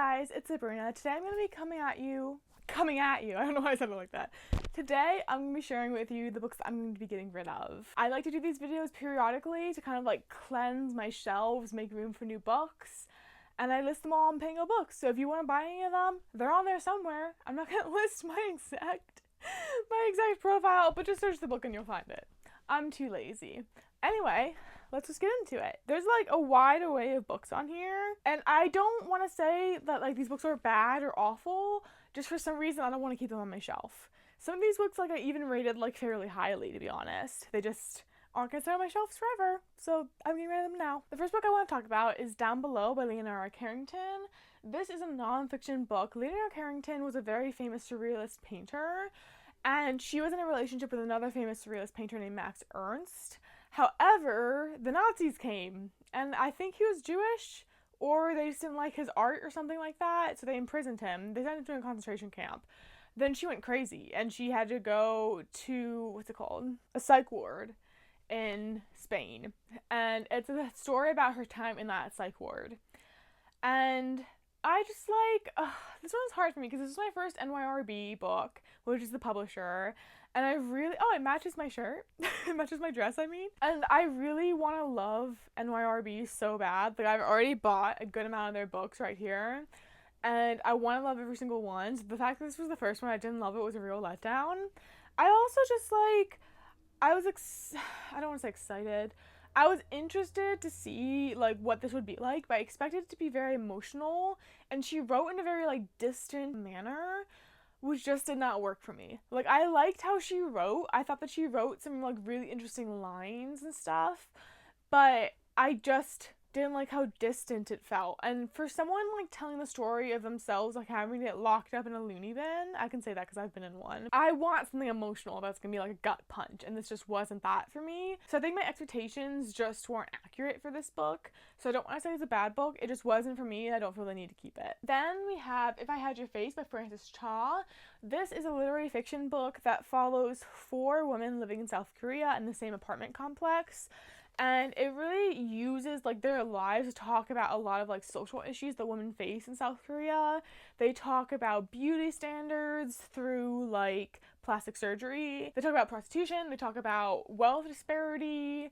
guys, it's Sabrina. Today I'm going to be coming at you, I don't know why I said it like that. Today I'm going to be sharing with you the books that I'm going to be getting rid of. I like to do these videos periodically to kind of like cleanse my shelves, make room for new books, and I list them all on Pango Books. So if you want to buy any of them, they're on there somewhere. I'm not going to list my exact profile, but just search the book and you'll find it. I'm too lazy. Anyway, let's just get into it. There's like a wide array of books on here, and I don't want to say that like these books are bad or awful. Just for some reason I don't want to keep them on my shelf. Some of these books like I even rated like fairly highly, to be honest. They just aren't gonna stay on my shelves forever, so I'm getting rid of them now. The first book I want to talk about is Down Below by Leonora Carrington. This is a non-fiction book. Leonora Carrington was a very famous surrealist painter, and she was in a relationship with another famous surrealist painter named Max Ernst. However, the Nazis came, and I think he was Jewish, or they just didn't like his art or something like that, so they imprisoned him. They sent him to a concentration camp. Then she went crazy, and she had to go to, a psych ward in Spain. And it's a story about her time in that psych ward. And I just this one's hard for me because this is my first NYRB book, which is the publisher. And I really, it matches my shirt. It matches my dress, I mean. And I really want to love NYRB so bad. Like, I've already bought a good amount of their books right here. And I want to love every single one. So the fact that this was the first one I didn't love it was a real letdown. I also just, I don't want to say excited. I was interested to see, what this would be like, but I expected it to be very emotional. And she wrote in a very, distant manner, which just did not work for me. I liked how she wrote. I thought that she wrote some, really interesting lines and stuff, but I just didn't like how distant it felt. And for someone, telling the story of themselves, having it locked up in a loony bin, I can say that because I've been in one. I want something emotional that's gonna be a gut punch, and this just wasn't that for me. So I think my expectations just weren't accurate for this book. So I don't want to say it's a bad book. It just wasn't for me. I don't feel the need to keep it. Then we have If I Had Your Face by Frances Cha. This is a literary fiction book that follows 4 women living in South Korea in the same apartment complex. And it really uses their lives to talk about a lot of social issues that women face in South Korea. They talk about beauty standards through plastic surgery. They talk about prostitution. They talk about wealth disparity.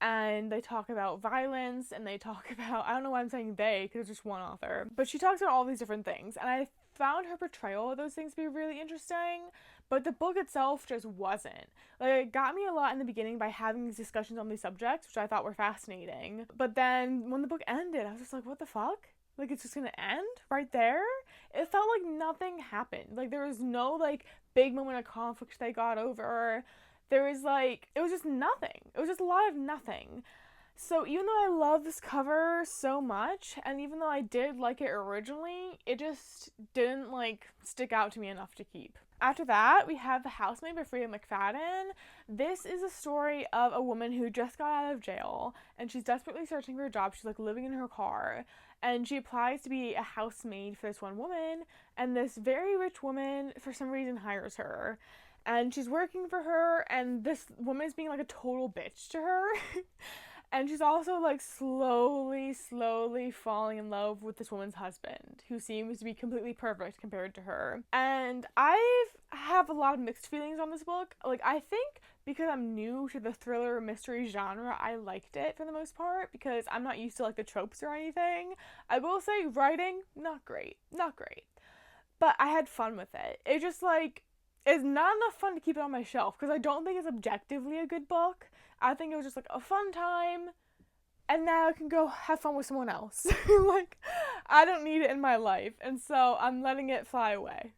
And they talk about violence. And they talk about, I don't know why I'm saying they, because it's just one author. But she talks about all these different things. And I found her portrayal of those things to be really interesting. But the book itself just wasn't. It got me a lot in the beginning by having these discussions on these subjects, which I thought were fascinating. But then when the book ended, I was just like, what the fuck? It's just gonna end right there? It felt like nothing happened. There was no, big moment of conflict they got over. There was, it was just nothing. It was just a lot of nothing. So even though I love this cover so much, and even though I did like it originally, it just didn't, stick out to me enough to keep. After that, we have The Housemaid by Freya McFadden. This is a story of a woman who just got out of jail, and she's desperately searching for a job. She's, living in her car, and she applies to be a housemaid for this one woman, and this very rich woman, for some reason, hires her. And she's working for her, and this woman is being, a total bitch to her. And she's also, slowly falling in love with this woman's husband, who seems to be completely perfect compared to her. And I have a lot of mixed feelings on this book. I think because I'm new to the thriller mystery genre, I liked it for the most part, because I'm not used to, the tropes or anything. I will say, writing, not great. But I had fun with it. It just, it's not enough fun to keep it on my shelf, because I don't think it's objectively a good book. I think it was just a fun time, and now I can go have fun with someone else. I don't need it in my life, and so I'm letting it fly away.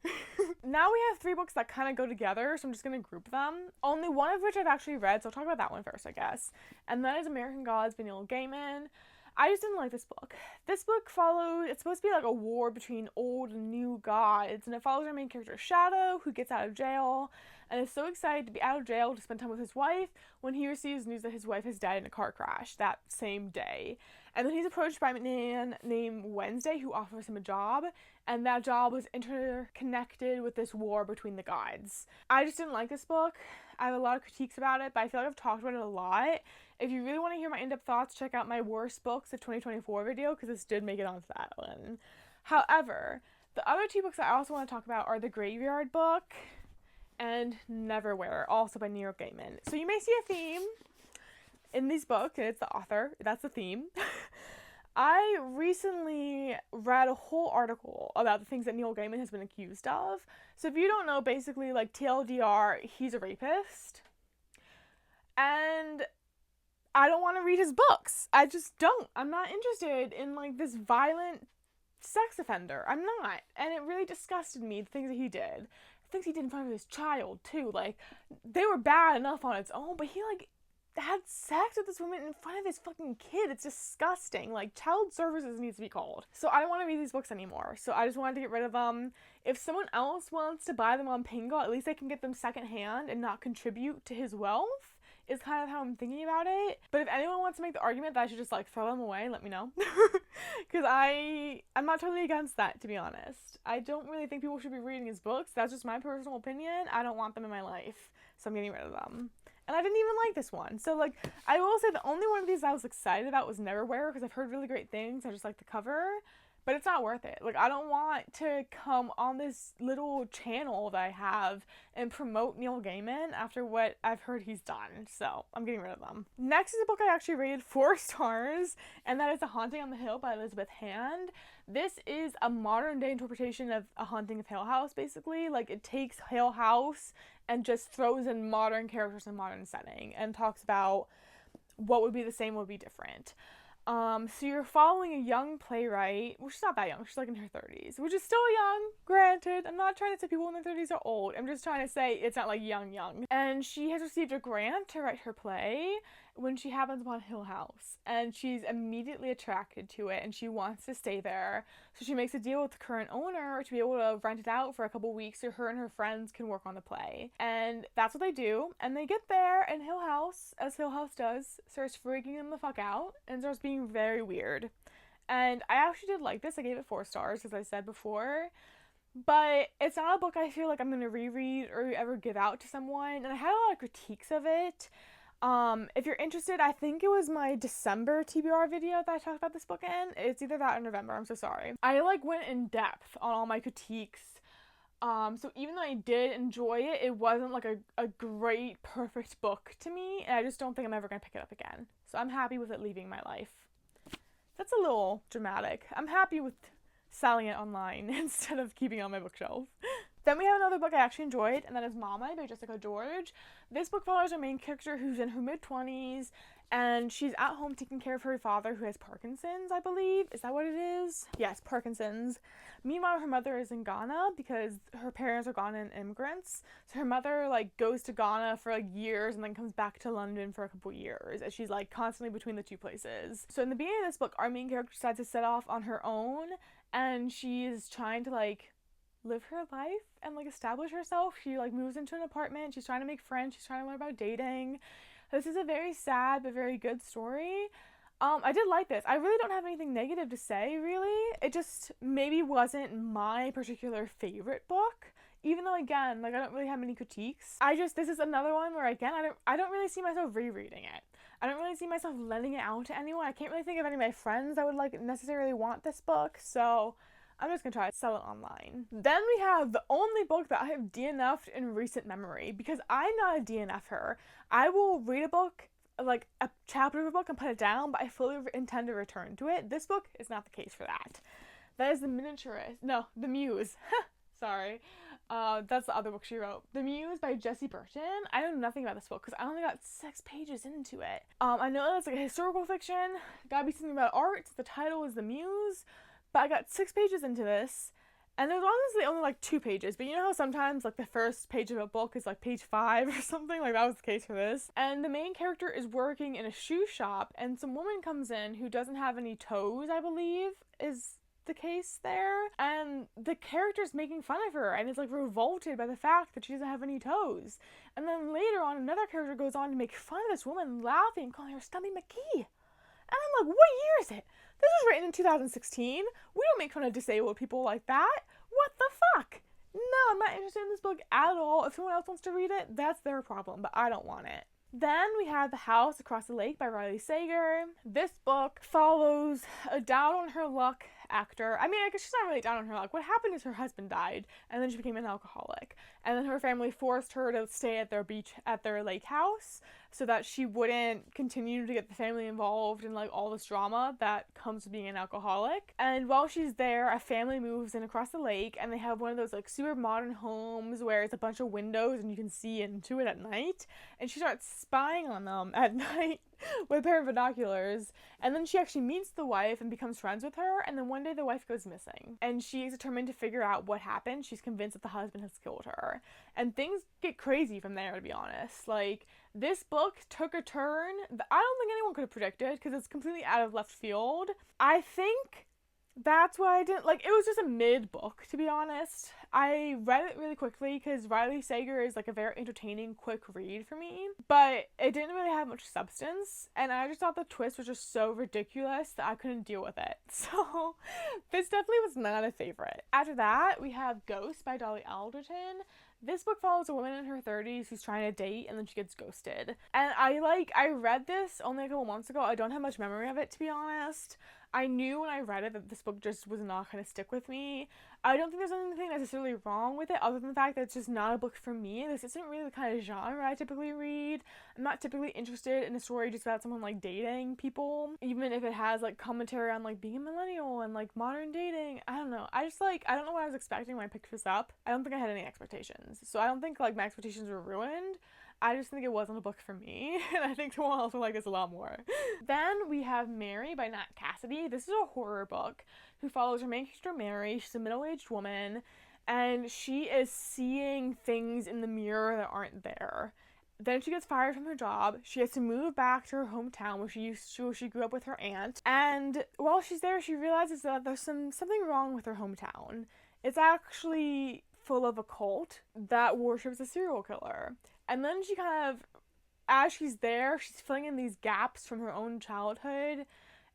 Now we have 3 books that kind of go together, so I'm just going to group them. Only one of which I've actually read, so I'll talk about that one first, I guess. And that is American Gods by Neil Gaiman. I just didn't like this book. This book it's supposed to be a war between old and new gods, and it follows our main character Shadow, who gets out of jail, and is so excited to be out of jail to spend time with his wife when he receives news that his wife has died in a car crash that same day. And then he's approached by a man named Wednesday who offers him a job, and that job was interconnected with this war between the gods. I just didn't like this book. I have a lot of critiques about it, but I feel like I've talked about it a lot. If you really want to hear my in-depth thoughts, check out my worst books of 2024 video, because this did make it onto that one. However, the other two books I also want to talk about are The Graveyard Book and Neverwhere, also by Neil Gaiman. So you may see a theme in these books, and it's the author. That's the theme. I recently read a whole article about the things that Neil Gaiman has been accused of. So if you don't know, basically, like, TLDR, he's a rapist. And I don't want to read his books. I just don't. I'm not interested in, like, this violent sex offender. I'm not. And it really disgusted me, the things that he did. The things he did in front of his child, too. Like, they were bad enough on its own, but he, like, had sex with this woman in front of his fucking kid. It's disgusting. Like, child services needs to be called. So I don't want to read these books anymore. So I just wanted to get rid of them. If someone else wants to buy them on Pingo, at least they can get them secondhand and not contribute to his wealth, is kind of how I'm thinking about it. But if anyone wants to make the argument that I should just, like, throw them away, let me know. Because I'm not totally against that, to be honest. I don't really think people should be reading his books. That's just my personal opinion. I don't want them in my life. So I'm getting rid of them. And I didn't even like this one. So, like, I will say the only one of these I was excited about was Neverwhere, because I've heard really great things. I just like the cover. But it's not worth it. Like, I don't want to come on this little channel that I have and promote Neil Gaiman after what I've heard he's done. So, I'm getting rid of them. Next is a book I actually rated 4 stars, and that is A Haunting on the Hill by Elizabeth Hand. This is a modern day interpretation of A Haunting of Hill House, basically. Like, it takes Hill House and just throws in modern characters in modern setting and talks about what would be the same, what would be different. So you're following a young playwright, well, she's not that young, she's like in her 30s, which is still young, granted. I'm not trying to say people in their 30s are old, I'm just trying to say it's not like young. And she has received a grant to write her play when she happens upon Hill House, and she's immediately attracted to it, and she wants to stay there. So she makes a deal with the current owner to be able to rent it out for a couple weeks so her and her friends can work on the play. And that's what they do, and they get there, and Hill House, as Hill House does, starts freaking them the fuck out, and starts being very weird. And I actually did like this. I gave it 4 stars, as I said before. But it's not a book I feel like I'm going to reread or ever give out to someone, and I had a lot of critiques of it. If you're interested, I think it was my December TBR video that I talked about this book in. It's either that or November, I'm so sorry. I, like, went in depth on all my critiques. So even though I did enjoy it, it wasn't, like, a great, perfect book to me, and I just don't think I'm ever gonna pick it up again. So I'm happy with it leaving my life. That's a little dramatic. I'm happy with selling it online instead of keeping it on my bookshelf. Then we have another book I actually enjoyed, and that is Mama by Jessica George. This book follows our main character who's in her mid-20s, and she's at home taking care of her father who has Parkinson's, I believe. Is that what it is? Yes, Parkinson's. Meanwhile, her mother is in Ghana because her parents are Ghanaian immigrants. So her mother, like, goes to Ghana for, like, years and then comes back to London for a couple years, as she's, like, constantly between the two places. So in the beginning of this book, our main character decides to set off on her own, and she's trying to, like, live her life and, like, establish herself. She, like, moves into an apartment. She's trying to make friends. She's trying to learn about dating. This is a very sad but very good story. I did like this. I really don't have anything negative to say, really. It just maybe wasn't my particular favorite book, even though, again, like, I don't really have many critiques. This is another one where, again, I don't really see myself rereading it. I don't really see myself lending it out to anyone. I can't really think of any of my friends that would, like, necessarily want this book, so I'm just gonna try to sell it online. Then we have the only book that I have DNF'd in recent memory, because I'm not a DNF'er. I will read a book, like a chapter of a book, and put it down, but I fully intend to return to it. This book is not the case for that. That is The Muse. Sorry. That's the other book she wrote. The Muse by Jessie Burton. I know nothing about this book because I only got 6 pages into it. I know it's like a historical fiction. Gotta be something about art. The title is The Muse. But I got 6 pages into this, and there's honestly only, like, 2 pages. But you know how sometimes, like, the first page of a book is, like, page 5 or something? Like, that was the case for this. And the main character is working in a shoe shop, and some woman comes in who doesn't have any toes, I believe, is the case there. And the character's making fun of her and is, like, revolted by the fact that she doesn't have any toes. And then later on, another character goes on to make fun of this woman, laughing, calling her Stubby McKee. And I'm like, what year is it? This was written in 2016. We don't make fun of disabled people like that. What the fuck? No, I'm not interested in this book at all. If someone else wants to read it, that's their problem, but I don't want it. Then we have The House Across the Lake by Riley Sager. This book follows a down on her luck actor. I mean, I guess she's not really down on her luck. What happened is her husband died, and then she became an alcoholic. And then her family forced her to stay at their lake house, so that she wouldn't continue to get the family involved in like all this drama that comes with being an alcoholic. And while she's there, a family moves in across the lake, and they have one of those like super modern homes where it's a bunch of windows and you can see into it at night. And she starts spying on them at night with a pair of binoculars. And then she actually meets the wife and becomes friends with her. And then one day the wife goes missing, and she is determined to figure out what happened. She's convinced that the husband has killed her. And things get crazy from there, to be honest. Like, this book took a turn that I don't think anyone could have predicted, because it's completely out of left field. I think that's why I didn't, like, it was just a mid book, to be honest. I read it really quickly because Riley Sager is like a very entertaining, quick read for me, but it didn't really have much substance, and I just thought the twist was just so ridiculous that I couldn't deal with it. So this definitely was not a favorite. After that, we have Ghost by Dolly Alderton. This book follows a woman in her 30s who's trying to date, and then she gets ghosted. And I read this only a couple months ago. I don't have much memory of it, to be honest. I knew when I read it that this book just was not going to stick with me. I don't think there's anything necessarily wrong with it, other than the fact that it's just not a book for me. This isn't really the kind of genre I typically read. I'm not typically interested in a story just about someone like dating people, even if it has like commentary on like being a millennial and like modern dating. I don't know. I don't know what I was expecting when I picked this up. I don't think I had any expectations. So I don't think like my expectations were ruined. I just think it wasn't a book for me, and I think someone else will like this a lot more. Then we have Mary by Nat Cassidy. This is a horror book who follows her main character, Mary. She's a middle-aged woman, and she is seeing things in the mirror that aren't there. Then she gets fired from her job. She has to move back to her hometown where she grew up with her aunt. And while she's there, she realizes that there's something wrong with her hometown. It's actually full of a cult that worships a serial killer. And then she kind of, as she's there, she's filling in these gaps from her own childhood.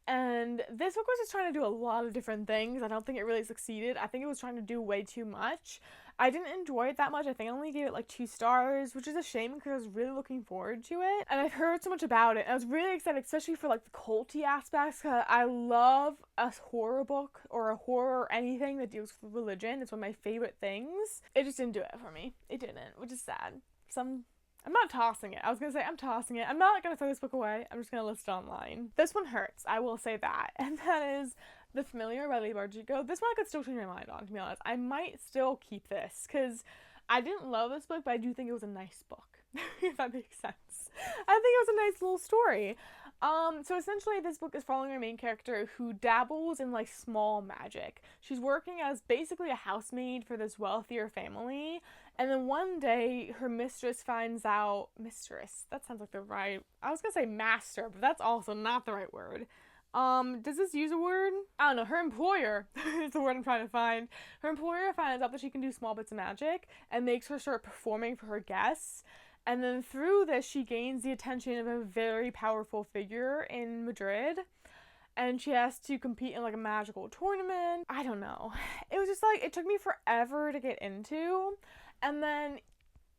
And this book was just trying to do a lot of different things. I don't think it really succeeded. I think it was trying to do way too much. I didn't enjoy it that much. I think I only gave it like 2 stars, which is a shame because I was really looking forward to it. And I've heard so much about it. And I was really excited, especially for like the culty aspects, because I love a horror book or a horror or anything that deals with religion. It's one of my favorite things. It just didn't do it for me. It didn't, which is sad. I'm not tossing it. I was going to say I'm tossing it. I'm not going to throw this book away. I'm just going to list it online. This one hurts. I will say that. And that is The Familiar by Leigh Bardugo. This one I could still change my mind on, to be honest. I might still keep this because I didn't love this book, but I do think it was a nice book, if that makes sense. I think it was a nice little story. So essentially this book is following our main character who dabbles in like small magic. She's working as basically a housemaid for this wealthier family, and then one day her mistress finds out, that sounds like the right, I was gonna say master, but that's also not the right word. Does this use a word? I don't know, her employer is the word I'm trying to find. Her employer finds out that she can do small bits of magic and makes her start performing for her guests. And then through this, she gains the attention of a very powerful figure in Madrid. And she has to compete in like a magical tournament. I don't know. It was just like, it took me forever to get into. And then,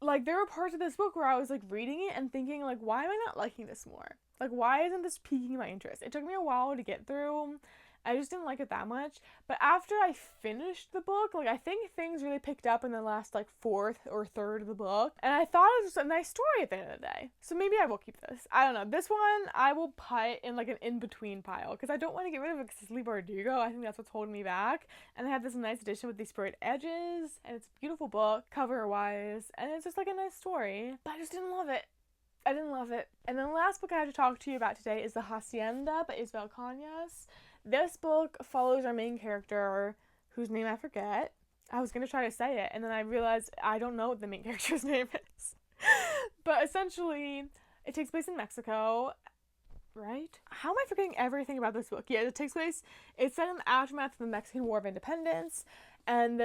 like, there were parts of this book where I was like reading it and thinking like, why am I not liking this more? Like, why isn't this piquing my interest? It took me a while to get through. I just didn't like it that much. But after I finished the book, like, I think things really picked up in the last, like, 4th or 3rd of the book. And I thought it was just a nice story at the end of the day. So maybe I will keep this. I don't know. This one, I will put in, like, an in-between pile. Because I don't want to get rid of it because it's Leigh Bardugo. I think that's what's holding me back. And I have this nice edition with these sprayed edges. And it's a beautiful book, cover-wise. And it's just, like, a nice story. But I just didn't love it. I didn't love it. And then the last book I have to talk to you about today is The Hacienda by Isabel Cañas. This book follows our main character, whose name I forget. I was going to try to say it, and then I realized I don't know what the main character's name is. But essentially, it takes place in Mexico, right? How am I forgetting everything about this book? Yeah, it's set in the aftermath of the Mexican War of Independence, and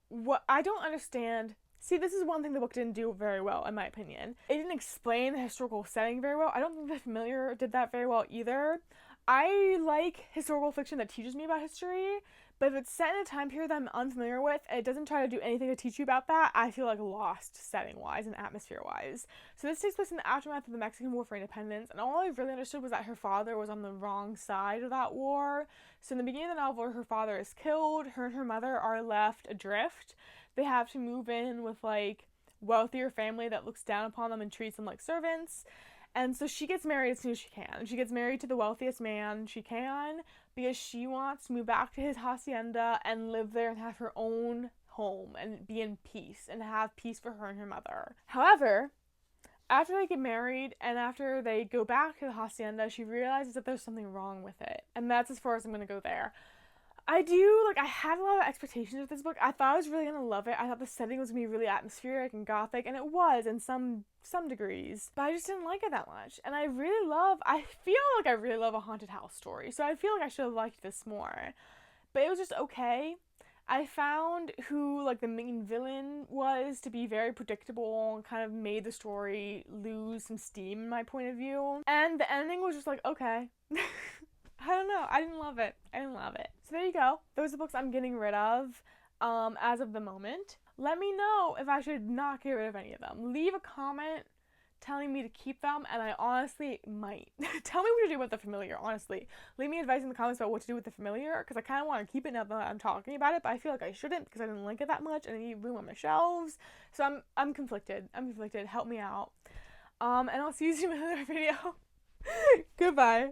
what I don't understand. See, this is one thing the book didn't do very well, in my opinion. It didn't explain the historical setting very well. I don't think The Familiar did that very well either. I like historical fiction that teaches me about history, But if it's set in a time period that I'm unfamiliar with, and it doesn't try to do anything to teach you about that, I feel like lost setting-wise and atmosphere-wise. So this takes place in the aftermath of the Mexican War for Independence, and all I really understood was that her father was on the wrong side of that war. So in the beginning of the novel, her father is killed, her and her mother are left adrift. They have to move in with, like, wealthier family that looks down upon them and treats them like servants. And so she gets married as soon as she can. She gets married to the wealthiest man she can because she wants to move back to his hacienda and live there and have her own home and be in peace and have peace for her and her mother. However, after they get married and after they go back to the hacienda, she realizes that there's something wrong with it. And that's as far as I'm going to go there. I had a lot of expectations with this book. I thought I was really going to love it. I thought the setting was going to be really atmospheric and gothic, and it was in some degrees. But I just didn't like it that much. And I feel like I really love a haunted house story, so I feel like I should have liked this more. But it was just okay. I found who, like, the main villain was to be very predictable and kind of made the story lose some steam in my point of view. And the ending was just like, okay. I don't know. I didn't love it. So there you go. Those are the books I'm getting rid of as of the moment. Let me know if I should not get rid of any of them. Leave a comment telling me to keep them, and I honestly might. Tell me what to do with the familiar, honestly. Leave me advice in the comments about what to do with the familiar, because I kind of want to keep it now that I'm talking about it, but I feel like I shouldn't because I didn't like it that much, and I need room on my shelves. So I'm conflicted. Help me out. And I'll see you soon in another video. Goodbye.